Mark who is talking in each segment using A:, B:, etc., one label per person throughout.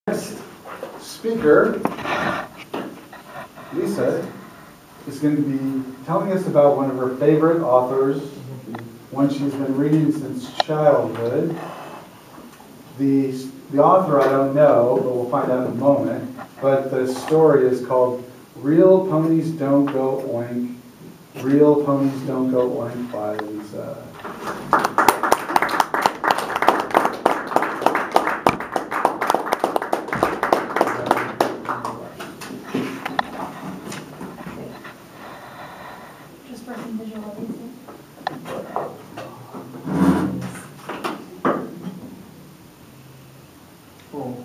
A: Next speaker, Lisa, is going to be telling us about one of her favorite authors, one she's been reading since childhood. The author I don't know, but we'll find out in a moment. But the story is called Real Ponies Don't Go Oink. Real Ponies Don't Go Oink by Lisa.
B: Just for some visualization.
C: Oh,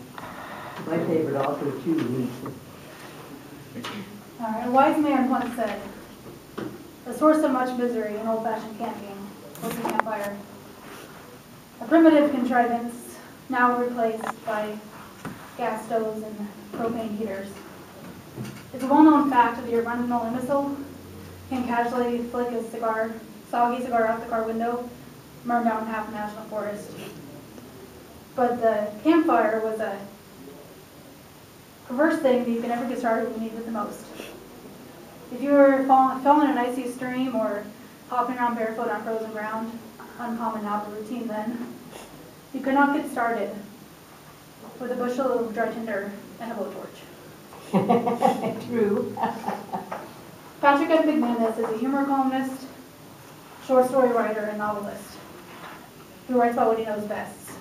C: my favorite author too.
B: All right, a wise man once said, "The source of much misery in old-fashioned camping was the campfire, a primitive contrivance now replaced by gas stoves and propane heaters. It's a well-known fact that the original imbecile can casually flick a soggy cigar out the car window, burn down half the national forest. But the campfire was a perverse thing that you can never get started when you need it the most. If you were falling in an icy stream or hopping around barefoot on frozen ground, uncommon now but routine then, you could not get started with a bushel of dry tinder and a blowtorch."
C: True.
B: Patrick F. McManus is a humor columnist, short story writer, and novelist who writes about what he knows best: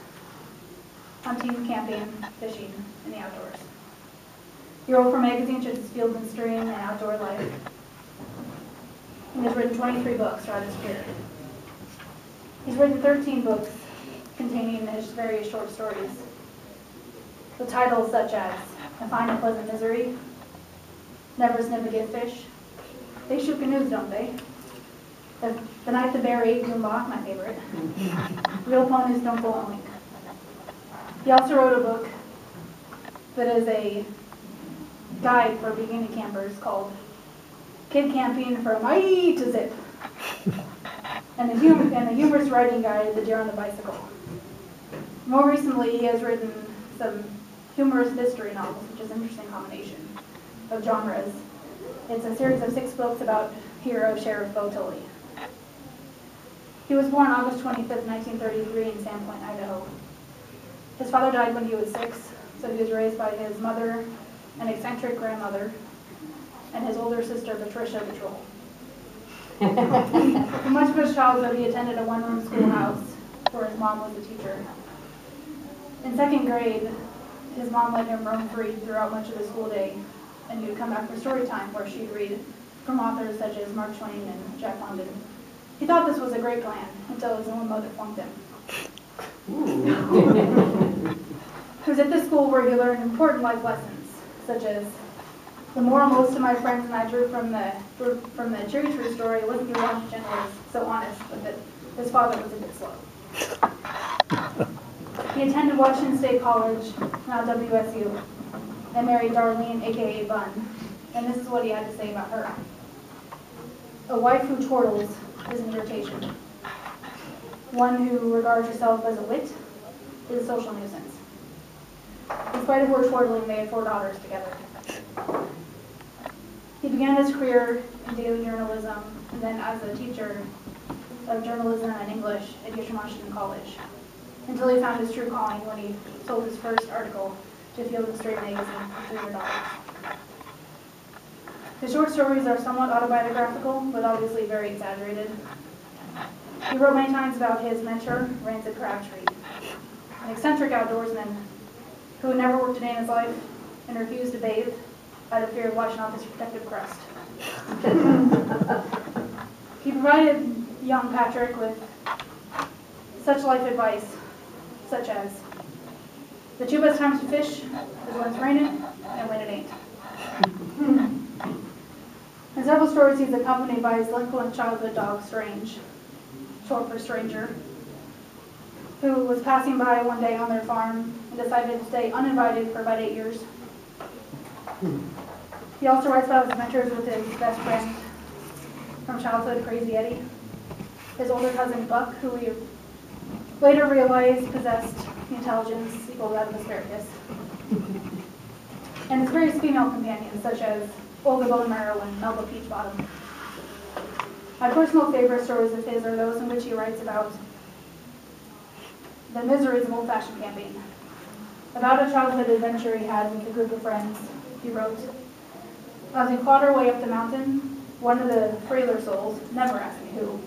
B: hunting, camping, fishing, and the outdoors. He wrote for magazines such as Field and Stream and Outdoor Life, and has written 23 books throughout his career. He's written 13 books containing his various short stories, with titles such as "A Fine and Pleasant Misery," "Never Sniff a Gift Fish," "They Shoot Canoes, Don't They?" The Night the Bear Ate Goombach," my favorite, "Real Ponies Don't Go Oink." He also wrote a book that is a guide for beginning campers called "Kid Camping from I to Zip," and the humorous writing guide, "The Deer on the Bicycle." More recently, he has written some humorous mystery novels, which is an interesting combination of genres. It's a series of 6 books about hero Sheriff Bo Tully. He was born August 25th, 1933 in Sandpoint, Idaho. His father died when he was 6, so he was raised by his mother, an eccentric grandmother, and his older sister, Patricia Patrol. For much of his childhood, he attended a one-room schoolhouse where his mom was a teacher. In 2nd grade, his mom let him roam free throughout much of the school day, and he would come back for story time where she'd read from authors such as Mark Twain and Jack London. He thought this was a great plan until his own mother flunked him. It was at this school where he learned important life lessons, such as the moral most of my friends and I drew from the cherry tree story wasn't that Washington was so honest, but that his father was a bit slow. He attended Washington State College, now WSU, and married Darlene, aka Bun, and this is what he had to say about her. "A wife who chortles is an irritation. One who regards herself as a wit is a social nuisance." In spite of her chortling, they had 4 daughters together. He began his career in daily journalism and then as a teacher of journalism and English at Eastern Washington College, until he found his true calling when he sold his first article to Field and Stream magazine for $300. His short stories are somewhat autobiographical, but obviously very exaggerated. He wrote many times about his mentor, Rancid Crabtree, an eccentric outdoorsman who had never worked a day in his life and refused to bathe out of fear of washing off his protective crust. He provided young Patrick with such life advice, such as, "The 2 best times to fish is when it's raining and when it ain't." In several stories, he's accompanied by his delinquent childhood dog, Strange, short for Stranger, who was passing by one day on their farm and decided to stay uninvited for about 8 years. He also writes about his adventures with his best friend from childhood, Crazy Eddie, his older cousin, Buck, who we later realized possessed the intelligence equal to that of asparagus. And his various female companions, such as Olga Bone Marrow and Melba Peachbottom. My personal favorite stories of his are those in which he writes about the miseries of old-fashioned camping. About a childhood adventure he had with a group of friends, he wrote, "As we clawed our way up the mountain, one of the frailer souls, never ask me who,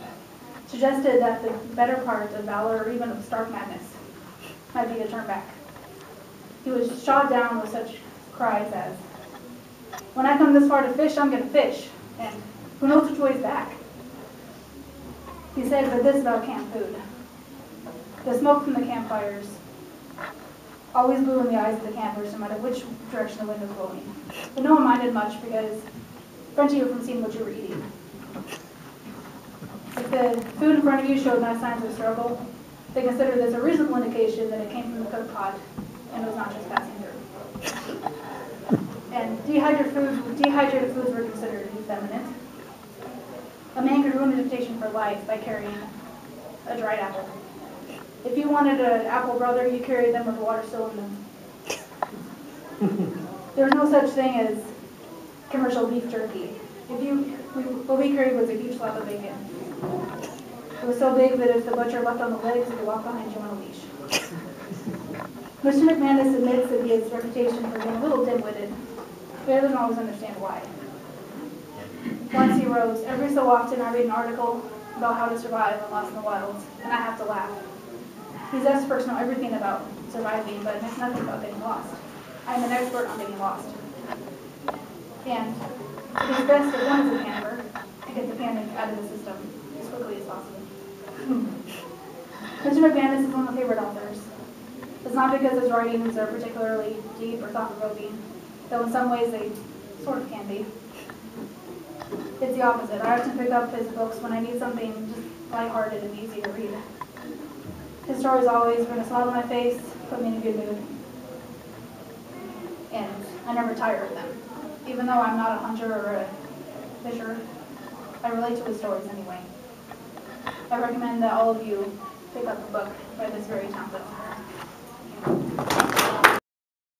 B: suggested that the better part of valor or even of stark madness might be to turn back. He was shot down with such cries as, 'When I come this far to fish, I'm going to fish, and who knows which way's back?' He said but this about camp food. The smoke from the campfires always blew in the eyes of the campers, no matter which direction the wind was blowing. But no one minded much because it prevented you from seeing what you were eating. If the food in front of you showed no signs of struggle, they considered this a reasonable indication that it came from the cook pot and was not just passing through. And dehydrated foods were considered effeminate. A man could ruin his reputation for life by carrying a dried apple. If you wanted an apple brother, you carried them with water still in them. There was no such thing as commercial beef jerky. What we carried was a huge slab of bacon. It was so big that if the butcher left on the legs, he could walk behind you on a leash. Mr. McManus admits that he has a reputation for being a little dim-witted, but he doesn't always understand why. Once he wrote, "Every so often I read an article about how to survive when lost in the wilds, and I have to laugh. These experts know everything about surviving, but nothing about getting lost. I am an expert on getting lost. And it is best if one is a camper to get the panic out of the system as quickly as possible." Mr. McManus is one of my favorite authors. It's not because his writings are particularly deep or thought-provoking, though in some ways they sort of can be. It's the opposite. I often pick up his books when I need something just lighthearted and easy to read. His stories always bring a smile on my face, put me in a good mood, and I never tire of them. Even though I'm not a hunter or a fisher, I relate to his stories anyway. I recommend that all of you pick up a book by this very talented author.